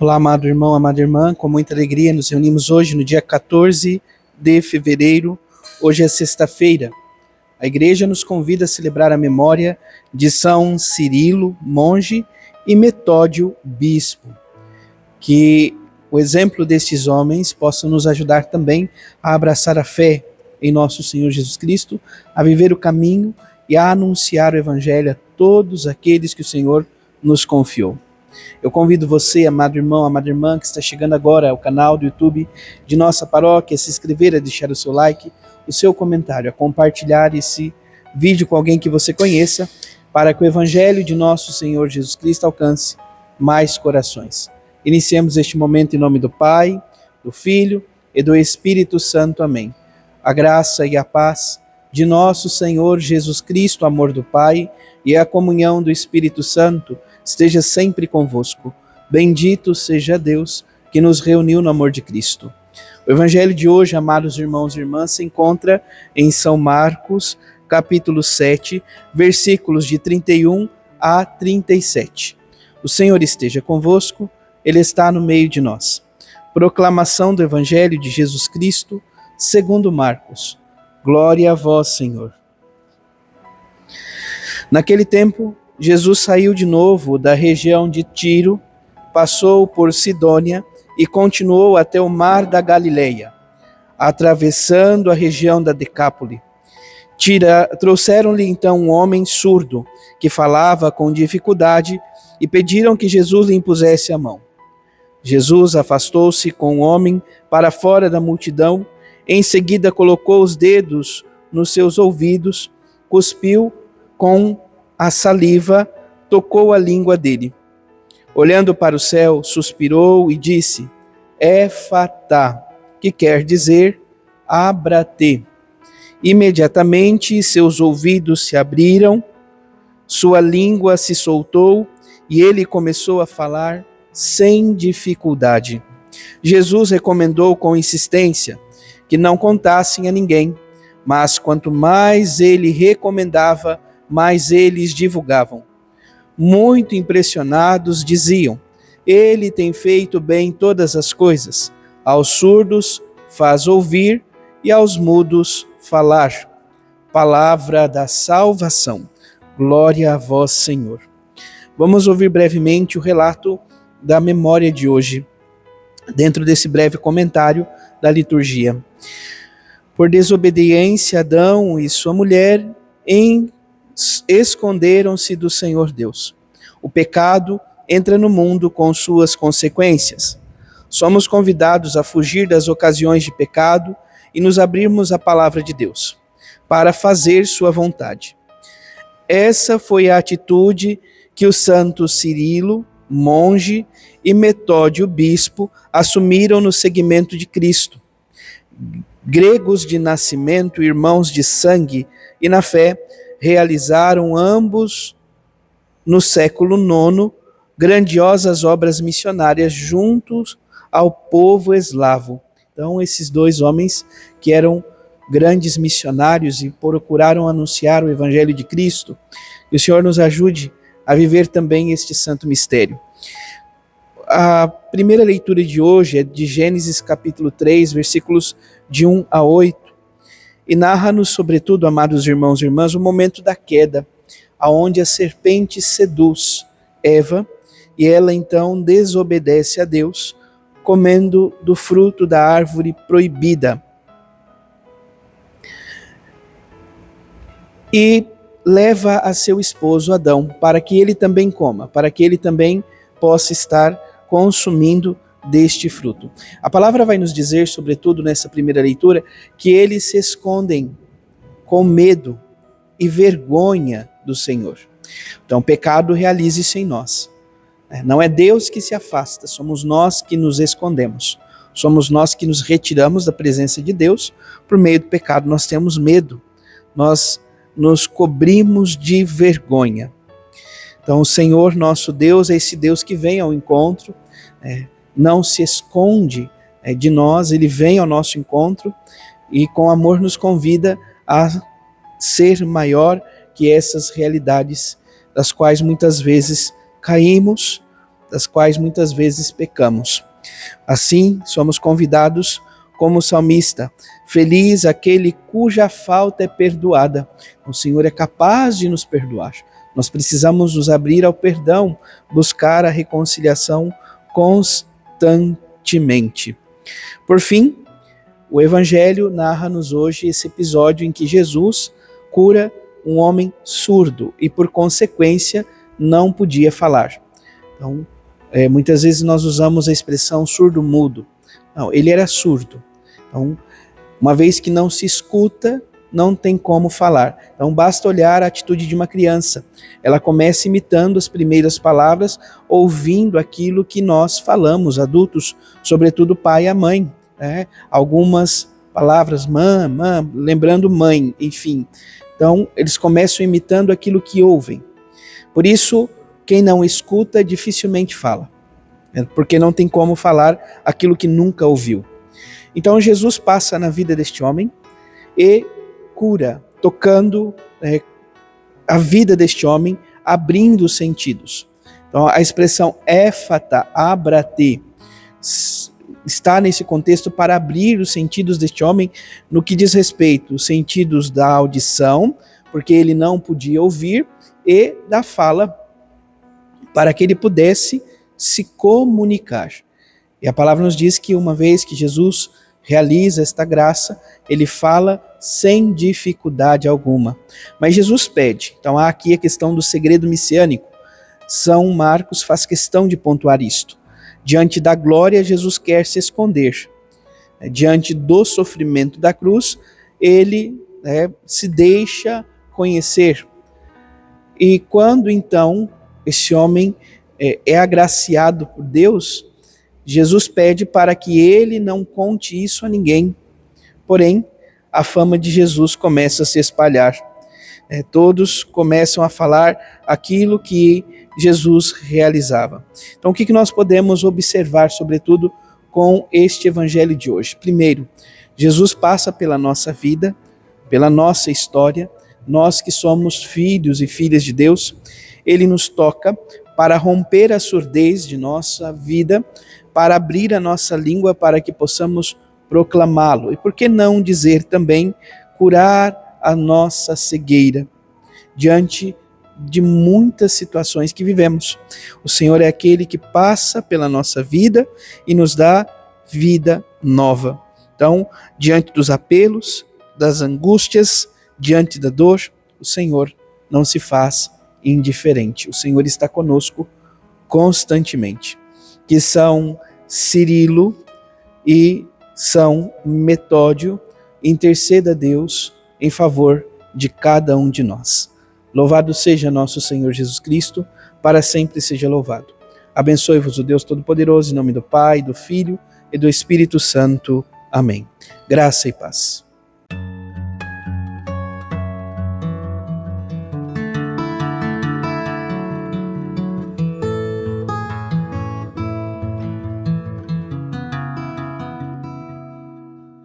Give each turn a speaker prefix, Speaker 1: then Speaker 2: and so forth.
Speaker 1: Olá, amado irmão, amada irmã, com muita alegria nos reunimos hoje no dia 14 de fevereiro, hoje é sexta-feira. A igreja nos convida a celebrar a memória de São Cirilo, monge, e Metódio, bispo. Que o exemplo destes homens possa nos ajudar também a abraçar a fé em nosso Senhor Jesus Cristo, a viver o caminho e a anunciar o Evangelho a todos aqueles que o Senhor nos confiou. Eu convido você, amado irmão, amada irmã, que está chegando agora ao canal do YouTube de nossa paróquia, a se inscrever, a deixar o seu like, o seu comentário, a compartilhar esse vídeo com alguém que você conheça, para que o Evangelho de nosso Senhor Jesus Cristo alcance mais corações. Iniciemos este momento em nome do Pai, do Filho e do Espírito Santo. Amém. A graça e a paz de nosso Senhor Jesus Cristo, o amor do Pai e a comunhão do Espírito Santo esteja sempre convosco. Bendito seja Deus que nos reuniu no amor de Cristo. O Evangelho de hoje, amados irmãos e irmãs, se encontra em São Marcos, capítulo 7, versículos de 31 a 37. O Senhor esteja convosco, Ele está no meio de nós. Proclamação do Evangelho de Jesus Cristo, segundo Marcos. Glória a vós, Senhor. Naquele tempo, Jesus saiu de novo da região de Tiro, passou por Sidônia e continuou até o mar da Galileia, atravessando a região da Decápole. Trouxeram-lhe então um homem surdo, que falava com dificuldade, e pediram que Jesus lhe impusesse a mão. Jesus afastou-se com o homem para fora da multidão, em seguida colocou os dedos nos seus ouvidos, cuspiu com a saliva, tocou a língua dele. Olhando para o céu, suspirou e disse: Éfatá, que quer dizer abra-te. Imediatamente seus ouvidos se abriram, sua língua se soltou e ele começou a falar sem dificuldade. Jesus recomendou com insistência que não contassem a ninguém, mas quanto mais ele recomendava, mais eles divulgavam. Muito impressionados diziam: Ele tem feito bem todas as coisas. Aos surdos faz ouvir e aos mudos falar. Palavra da salvação. Glória a vós, Senhor. Vamos ouvir brevemente o relato da memória de hoje, dentro desse breve comentário da liturgia. Por desobediência, Adão e sua mulher esconderam-se do Senhor Deus. O pecado entra no mundo com suas consequências. Somos convidados a fugir das ocasiões de pecado e nos abrirmos à palavra de Deus, para fazer sua vontade. Essa foi a atitude que o santo Cirilo, monge, e Metódio, bispo, assumiram no seguimento de Cristo. Gregos de nascimento, irmãos de sangue e na fé, realizaram ambos, no século IX, grandiosas obras missionárias juntos ao povo eslavo. Então, esses dois homens que eram grandes missionários e procuraram anunciar o Evangelho de Cristo, que o Senhor nos ajude a viver também este santo mistério. A primeira leitura de hoje é de Gênesis capítulo 3, versículos de 1 a 8, e narra-nos, sobretudo, amados irmãos e irmãs, o momento da queda, aonde a serpente seduz Eva, e ela então desobedece a Deus, comendo do fruto da árvore proibida. E leva a seu esposo Adão, para que ele também coma, para que ele também possa estar consumindo deste fruto. A palavra vai nos dizer, sobretudo nessa primeira leitura, que eles se escondem com medo e vergonha do Senhor. Então, o pecado realiza-se em nós. Não é Deus que se afasta, somos nós que nos escondemos. Somos nós que nos retiramos da presença de Deus por meio do pecado. Nós temos medo, nós nos cobrimos de vergonha. Então, o Senhor nosso Deus é esse Deus que vem ao encontro, não se esconde de nós, Ele vem ao nosso encontro e com amor nos convida a ser maior que essas realidades das quais muitas vezes caímos, das quais muitas vezes pecamos. Assim, somos convidados, como o salmista, feliz aquele cuja falta é perdoada. O Senhor é capaz de nos perdoar. Nós precisamos nos abrir ao perdão, buscar a reconciliação constantemente. Por fim, o Evangelho narra-nos hoje esse episódio em que Jesus cura um homem surdo e, por consequência, não podia falar. Então, muitas vezes nós usamos a expressão surdo-mudo. Não, ele era surdo. Então, uma vez que não se escuta, não tem como falar. Então, basta olhar a atitude de uma criança. Ela começa imitando as primeiras palavras, ouvindo aquilo que nós falamos, adultos, sobretudo o pai e a mãe. Algumas palavras, lembrando mãe, enfim. Então, eles começam imitando aquilo que ouvem. Por isso, quem não escuta dificilmente fala, porque não tem como falar aquilo que nunca ouviu. Então, Jesus passa na vida deste homem e cura, tocando a vida deste homem, abrindo os sentidos. Então, a expressão éfata, abra-te, está nesse contexto para abrir os sentidos deste homem no que diz respeito aos sentidos da audição, porque ele não podia ouvir, e da fala, para que ele pudesse se comunicar. E a palavra nos diz que uma vez que Jesus realiza esta graça, ele fala sem dificuldade alguma. Mas Jesus pede. Então há aqui a questão do segredo messiânico. São Marcos faz questão de pontuar isto. Diante da glória, Jesus quer se esconder. Diante do sofrimento da cruz, ele se deixa conhecer. E quando então esse homem é agraciado por Deus, Jesus pede para que ele não conte isso a ninguém. Porém, a fama de Jesus começa a se espalhar. Todos começam a falar aquilo que Jesus realizava. Então, o que nós podemos observar, sobretudo, com este evangelho de hoje? Primeiro, Jesus passa pela nossa vida, pela nossa história. Nós que somos filhos e filhas de Deus, ele nos toca para romper a surdez de nossa vida, para abrir a nossa língua para que possamos proclamá-lo. E por que não dizer também curar a nossa cegueira diante de muitas situações que vivemos. O Senhor é aquele que passa pela nossa vida e nos dá vida nova. Então, diante dos apelos, das angústias, diante da dor, o Senhor não se faz indiferente. O Senhor está conosco constantemente. Que São Cirilo e São Metódio interceda a Deus em favor de cada um de nós. Louvado seja nosso Senhor Jesus Cristo, para sempre seja louvado. Abençoe-vos o Deus Todo-Poderoso, em nome do Pai, do Filho e do Espírito Santo. Amém. Graça e paz.